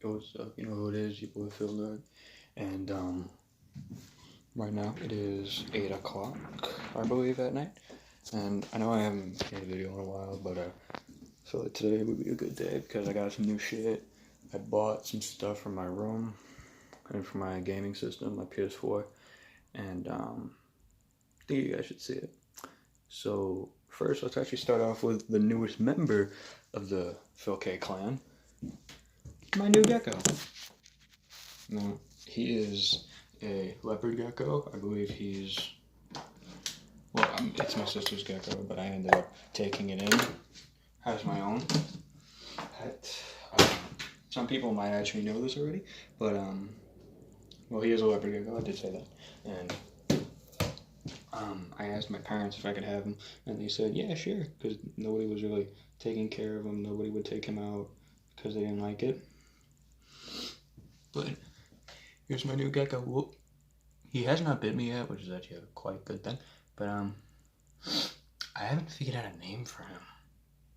What's up? You know who it is, your boy Phil Nerd. And right now it is 8 o'clock, I believe, at night. And I know I haven't made a video in a while, but I feel like today would be a good day because I got some new shit. I bought some stuff for my room and for my gaming system, my PS4. And I think you guys should see it. So first, let's actually start off with the newest member of the Phil K clan, my new Gecko. Now, he is a leopard gecko. I believe he's, well, it's my sister's gecko, but I ended up taking it in as my own pet. Some people might actually know this already, but, well, he is a leopard gecko. I did say that. And I asked my parents if I could have him, and they said, yeah, sure, because nobody was really taking care of him. Nobody would take him out because they didn't like it. But here's my new gecko. Whoop. He has not bit me yet, which is actually a quite good thing. But I haven't figured out a name for him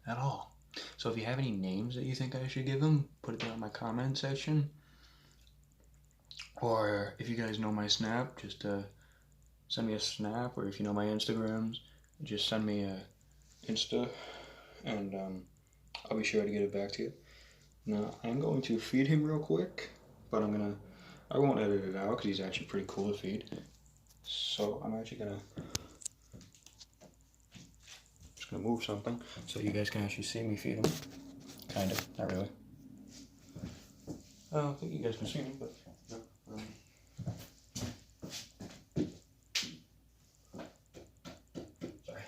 at all. So if you have any names that you think I should give him, put it down in my comment section. Or if you guys know my Snap, just send me a Snap. Or if you know my Instagrams, just send me a Insta, and I'll be sure to get it back to you. Now I'm going to feed him real quick, but I won't edit it out because he's actually pretty cool to feed. So I'm actually gonna move something so you guys can actually see me feed him. Kind of, not really. I don't think you guys can see me, but no. Sorry.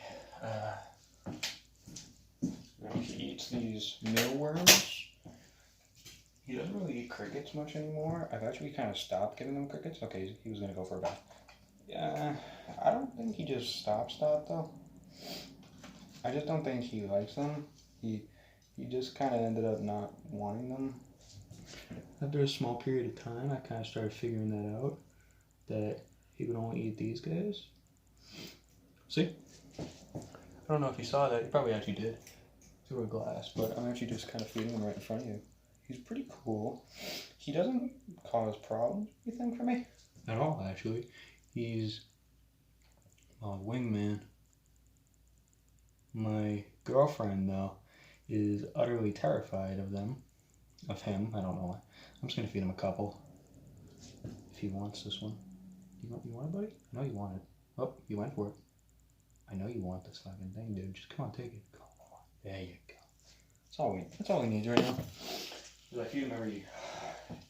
Now he eats these mealworms. He doesn't really eat crickets much anymore. I've actually kind of stopped giving him crickets. Okay, he was gonna go for a bath. Yeah, I don't think he just stopped though. I just don't think he likes them. He just kind of ended up not wanting them. After a small period of time, I kind of started figuring that out, that he would only eat these guys. See? I don't know if you saw that. You probably actually did through a glass, but I'm actually just kind of feeding him right in front of you. He's pretty cool. He doesn't cause problems, you think, for me? At all, actually. He's a wingman. My girlfriend, though, is utterly terrified of him. I don't know why. I'm just going to feed him a couple. If he wants this one. You want it, buddy? I know you want it. Oh, you went for it. I know you want this fucking thing, dude. Just come on, take it. Come on. There you go. That's all he needs right now. I feed him every...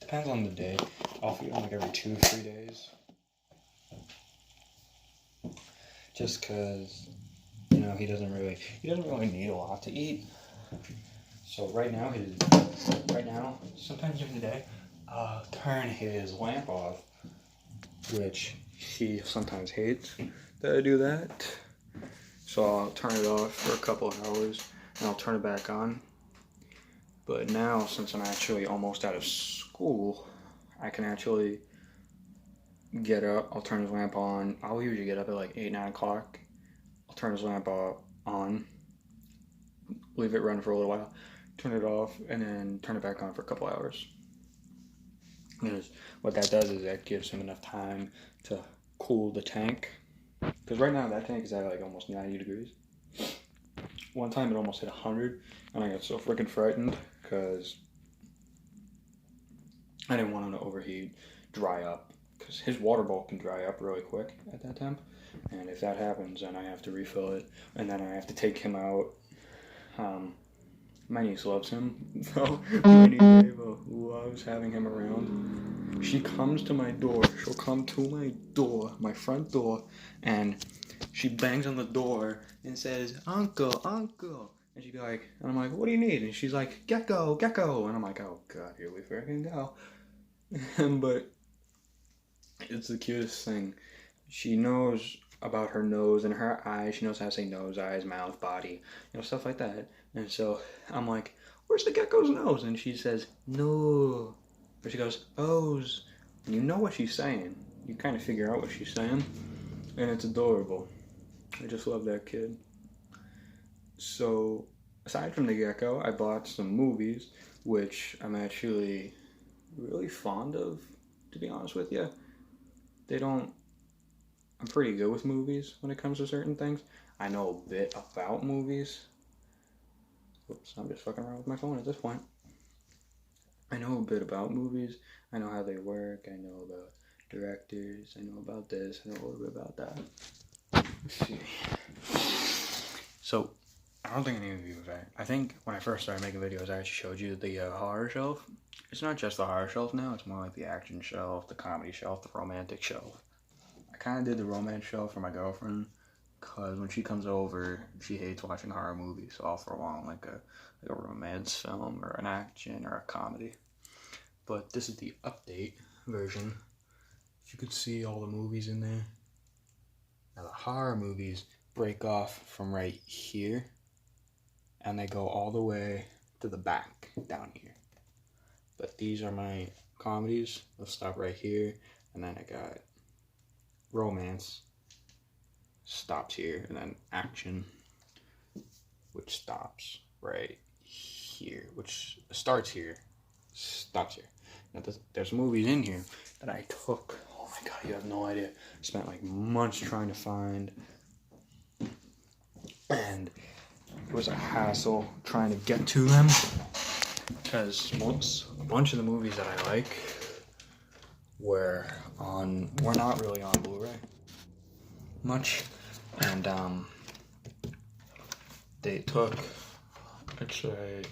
Depends on the day. I'll feed him like every 2-3 days. Just because... You know, he doesn't really need a lot to eat. So right now, sometimes during the day, I'll turn his lamp off, which he sometimes hates that I do that. So I'll turn it off for a couple of hours, and I'll turn it back on. But now, since I'm actually almost out of school, I can actually get up, I'll turn his lamp on. I'll usually get up at like 8, 9 o'clock. I'll turn his lamp on, leave it running for a little while, turn it off, and then turn it back on for a couple hours. Because what that does is that gives him enough time to cool the tank. Because right now that tank is at like almost 90 degrees. One time it almost hit 100, and I got so freaking frightened because I didn't want him to overheat, dry up. Because his water bowl can dry up really quick at that temp. And if that happens, then I have to refill it, and then I have to take him out. My niece loves him, though. My niece Ava loves having him around. She comes to my door. She'll come to my door, my front door, and she bangs on the door and says, "Uncle, Uncle." And she'd be like, and I'm like, "What do you need?" And she's like, "Gecko, Gecko." And I'm like, "Oh God, here we freaking go." But it's the cutest thing. She knows about her nose and her eyes. She knows how to say nose, eyes, mouth, body, stuff like that. And so I'm like, "Where's the gecko's nose?" And she says, "No." Or she goes, "Ohs." And you know what she's saying. You kind of figure out what she's saying. And it's adorable. I just love that kid. So, aside from the gecko, I bought some movies, which I'm actually really fond of, to be honest with you. I'm pretty good with movies when it comes to certain things. I know a bit about movies. Oops, I'm just fucking around with my phone at this point. I know a bit about movies. I know how they work. I know about directors. I know about this. I know a little bit about that. Let's see. So, I don't think any of you have. I think when I first started making videos, I actually showed you the horror shelf. It's not just the horror shelf now. It's more like the action shelf, the comedy shelf, the romantic shelf. I kind of did the romance shelf for my girlfriend because when she comes over, she hates watching horror movies. So I'll throw on like a romance film or an action or a comedy. But this is the update version. If you could see all the movies in there. Now the horror movies break off from right here and they go all the way to the back down here. But these are my comedies. They'll stop right here, and then I got romance stops here, and then action, which stops right here, which starts here, stops here. Now there's movies in here that I took. Oh my god, you have no idea. Spent like months trying to find, and it was a hassle trying to get to them because a bunch of the movies that I like were not really on Blu-ray much, and they took, I'd say,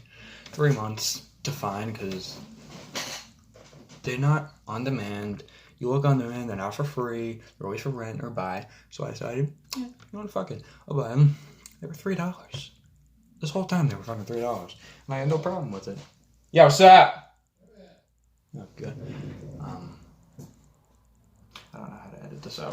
3 months to find because they're not on demand. You look on demand, they're not for free. They're always for rent or buy. So I decided, you know what, fuck it, I'll buy them. They were $3. This whole time they were fucking $3, and I had no problem with it. Yo, what's up? Oh, good. I don't know how to edit this out.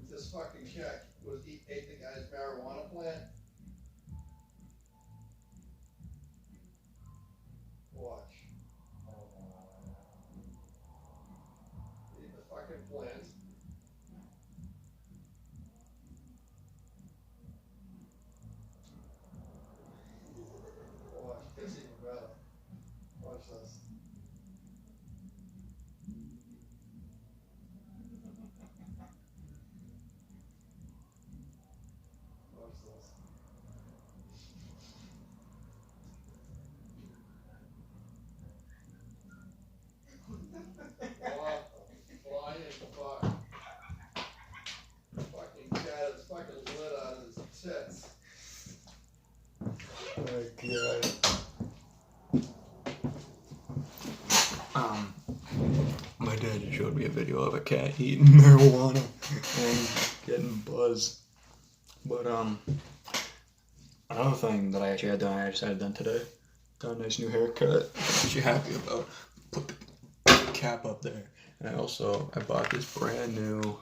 This fucking check was he ate the guy's marijuana plant. Watch. Eat the fucking plant. Watch. It's even better. Watch this. Watch this. What the flying fuck? Fucking cat is fucking lit out of his tits. Oh god. My dad just showed me a video of a cat eating marijuana and getting buzzed. But another thing that I actually had done today. Got a nice new haircut. I'm actually happy about. Put the cap up there. And I bought this brand new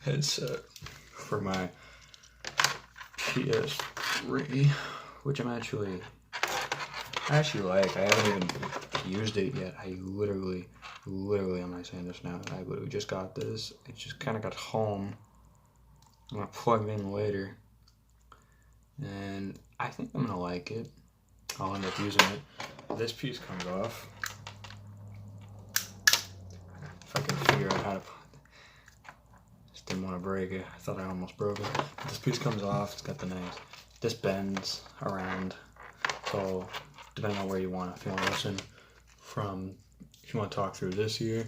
headset for my PS3, which I actually like. I haven't even used it yet. I literally, I'm not saying this now, I literally just got this. It just kind of got home. I'm gonna plug it in later. And I think I'm gonna like it. I'll end up using it. This piece comes off. If I can figure out how to just didn't want to break it. I thought I almost broke it. But this piece comes off. It's got the nice. This bends around. So depending on where you want, if you want to listen from, if you want to talk through this ear,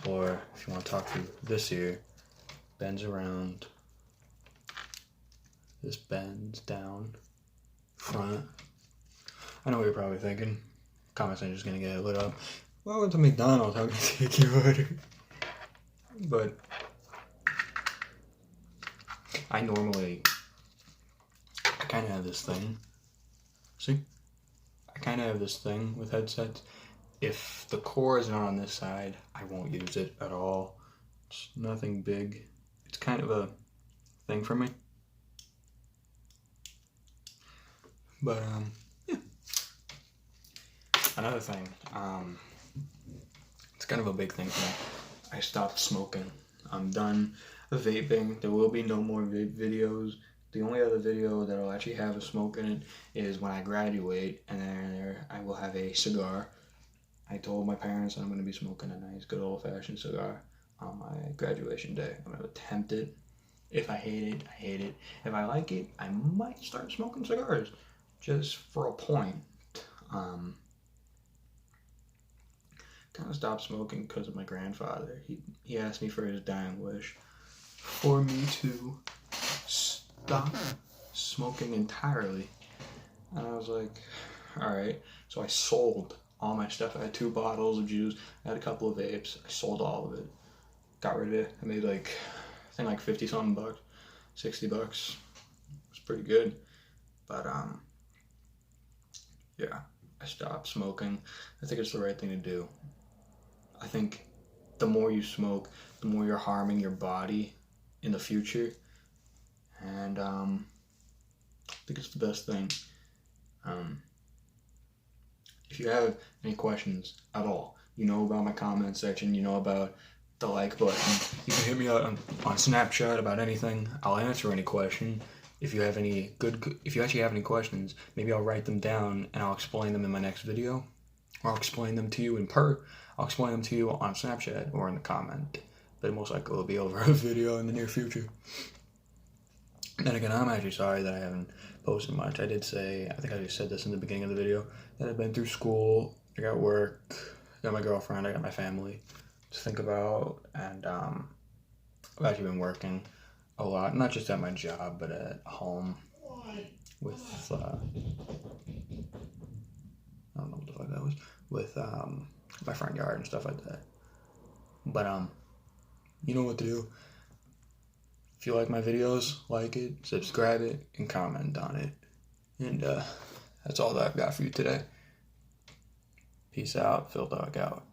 or if you want to talk through this ear, bends around. This bends down front. I know what you're probably thinking. Comment section is gonna get lit up. Welcome to McDonald's. How can I take your order? But I kind of have this thing. See? I kind of have this thing with headsets. If the core is not on this side, I won't use it at all. It's nothing big. It's kind of a thing for me. But, yeah. Another thing, it's kind of a big thing for me. I stopped smoking. I'm done. vaping. There will be no more vape videos. The only other video that will actually have a smoke in it is when I graduate, and then I will have a cigar. I told my parents that I'm going to be smoking a nice, good old-fashioned cigar on my graduation day. I'm going to attempt it. If I hate it, I hate it. If I like it, I might start smoking cigars, just for a point. Kind of stopped smoking because of my grandfather. He asked me for his dying wish for me to stop smoking entirely. And I was like, alright. So I sold all my stuff. I had 2 bottles of juice. I had a couple of vapes. I sold all of it. Got rid of it. I made I think 50 something bucks. 60 bucks. It was pretty good. But, yeah. I stopped smoking. I think it's the right thing to do. I think the more you smoke, the more you're harming your body in the future. And, I think it's the best thing. If you have any questions at all, you know about my comment section, you know about the like button. You can hit me out on Snapchat about anything. I'll answer any question. If you actually have any questions, maybe I'll write them down and I'll explain them in my next video. Or I'll explain them to you I'll explain them to you on Snapchat or in the comment. But most likely will be over a video in the near future. Then again, I'm actually sorry that I haven't posted much. I did say, I think I just said this in the beginning of the video, that I've been through school, I got work, I got my girlfriend, I got my family to think about, and I've actually been working a lot, not just at my job, but at home with, I don't know what the fuck that was, with my front yard and stuff like that. But, you know what to do. If you like my videos, like it, subscribe it, and comment on it. And that's all that I've got for you today. Peace out. Phil Dog out.